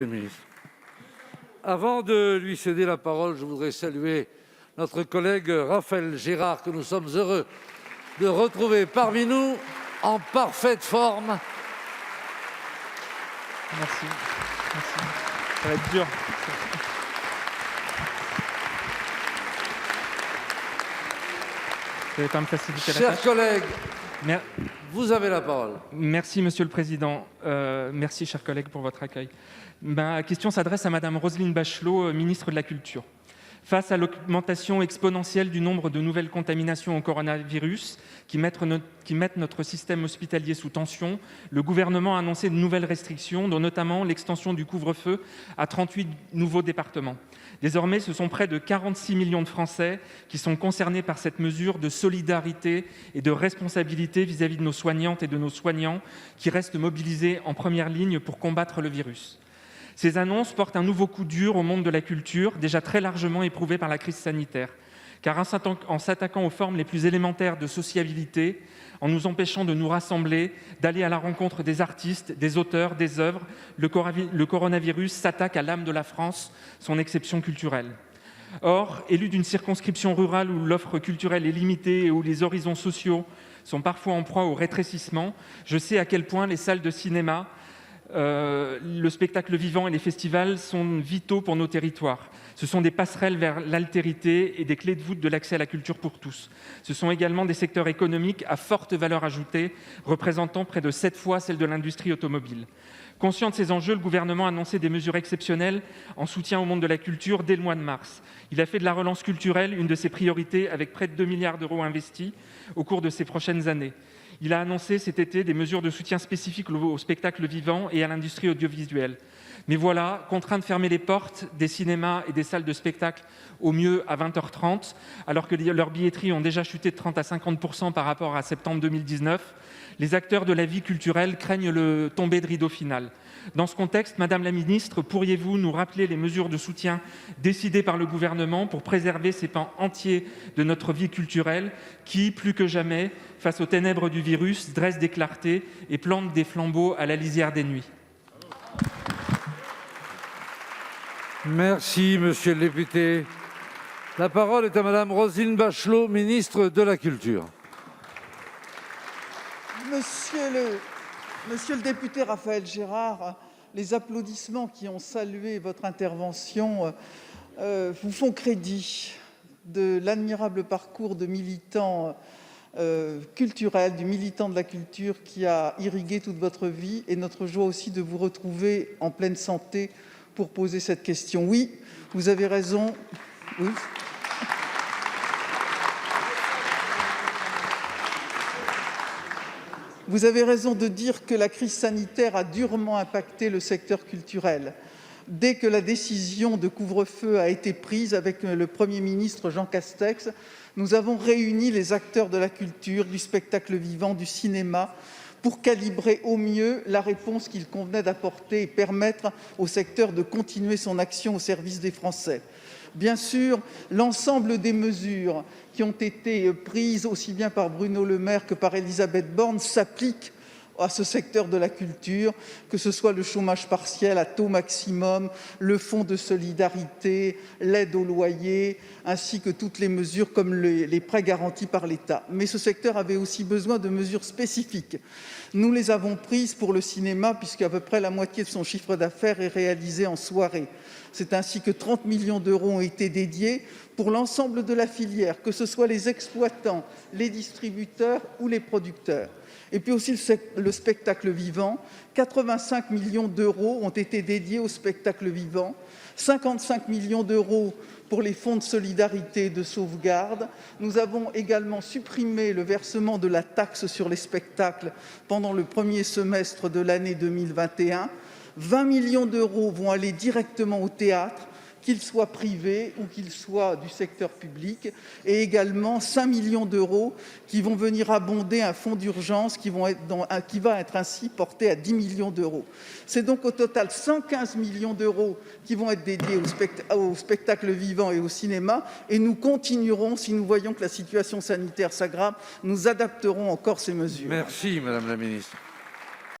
le ministre. Avant de lui céder la parole, je voudrais saluer notre collègue Raphaël Gérard, que nous sommes heureux de retrouver parmi nous en parfaite forme. Merci. Merci. Ça va être dur. Vous allez pas me faciliter la tâche. Chers collègues, vous avez la parole. Merci, Monsieur le Président. Merci, chers collègues, pour votre accueil. Ma question s'adresse à Madame Roselyne Bachelot, ministre de la Culture. Face à l'augmentation exponentielle du nombre de nouvelles contaminations au coronavirus qui mettent notre système hospitalier sous tension, le gouvernement a annoncé de nouvelles restrictions, dont notamment l'extension du couvre-feu à 38 nouveaux départements. Désormais, ce sont près de 46 millions de Français qui sont concernés par cette mesure de solidarité et de responsabilité vis-à-vis de nos soignantes et de nos soignants qui restent mobilisés en première ligne pour combattre le virus. Ces annonces portent un nouveau coup dur au monde de la culture, déjà très largement éprouvé par la crise sanitaire. Car en s'attaquant aux formes les plus élémentaires de sociabilité, en nous empêchant de nous rassembler, d'aller à la rencontre des artistes, des auteurs, des œuvres, le coronavirus s'attaque à l'âme de la France, son exception culturelle. Or, élu d'une circonscription rurale où l'offre culturelle est limitée et où les horizons sociaux sont parfois en proie au rétrécissement, je sais à quel point les salles de cinéma, le spectacle vivant et les festivals sont vitaux pour nos territoires. Ce sont des passerelles vers l'altérité et des clés de voûte de l'accès à la culture pour tous. Ce sont également des secteurs économiques à forte valeur ajoutée, représentant près de 7 fois celle de l'industrie automobile. Conscient de ces enjeux, le gouvernement a annoncé des mesures exceptionnelles en soutien au monde de la culture dès le mois de mars. Il a fait de la relance culturelle une de ses priorités avec près de 2 milliards d'euros investis au cours de ces prochaines années. Il a annoncé cet été des mesures de soutien spécifiques au spectacle vivant et à l'industrie audiovisuelle. Mais voilà, contraint de fermer les portes des cinémas et des salles de spectacle au mieux à 20h30, alors que leurs billetteries ont déjà chuté de 30 à 50% par rapport à septembre 2019, les acteurs de la vie culturelle craignent le tombé de rideau final. Dans ce contexte, Madame la Ministre, pourriez-vous nous rappeler les mesures de soutien décidées par le gouvernement pour préserver ces pans entiers de notre vie culturelle qui, plus que jamais, face aux ténèbres du virus, dressent des clartés et plantent des flambeaux à la lisière des nuits? Merci, monsieur le député. La parole est à Madame Roselyne Bachelot, ministre de la Culture. Monsieur le député Raphaël Gérard, les applaudissements qui ont salué votre intervention vous font crédit de l'admirable parcours de militant culturel, du militant de la culture qui a irrigué toute votre vie, et notre joie aussi de vous retrouver en pleine santé pour poser cette question. Oui, vous avez raison. Oui. Vous avez raison de dire que la crise sanitaire a durement impacté le secteur culturel. Dès que la décision de couvre-feu a été prise avec le Premier ministre Jean Castex, nous avons réuni les acteurs de la culture, du spectacle vivant, du cinéma, pour calibrer au mieux la réponse qu'il convenait d'apporter et permettre au secteur de continuer son action au service des Français. Bien sûr, l'ensemble des mesures qui ont été prises aussi bien par Bruno Le Maire que par Elisabeth Borne s'appliquent à ce secteur de la culture, que ce soit le chômage partiel à taux maximum, le fonds de solidarité, l'aide au loyer, ainsi que toutes les mesures comme les prêts garantis par l'État. Mais ce secteur avait aussi besoin de mesures spécifiques. Nous les avons prises pour le cinéma, puisqu'à peu près la moitié de son chiffre d'affaires est réalisé en soirée. C'est ainsi que 30 millions d'euros ont été dédiés pour l'ensemble de la filière, que ce soit les exploitants, les distributeurs ou les producteurs. Et puis aussi le spectacle vivant, 85 millions d'euros ont été dédiés au spectacle vivant, 55 millions d'euros pour les fonds de solidarité et de sauvegarde. Nous avons également supprimé le versement de la taxe sur les spectacles pendant le premier semestre de l'année 2021. 20 millions d'euros vont aller directement au théâtre, qu'il soit privé ou qu'il soit du secteur public, et également 5 millions d'euros qui vont venir abonder un fonds d'urgence qui va être ainsi porté à 10 millions d'euros. C'est donc au total 115 millions d'euros qui vont être dédiés au spectacle vivant et au cinéma, et nous continuerons, si nous voyons que la situation sanitaire s'aggrave, nous adapterons encore ces mesures. Merci, Madame la Ministre.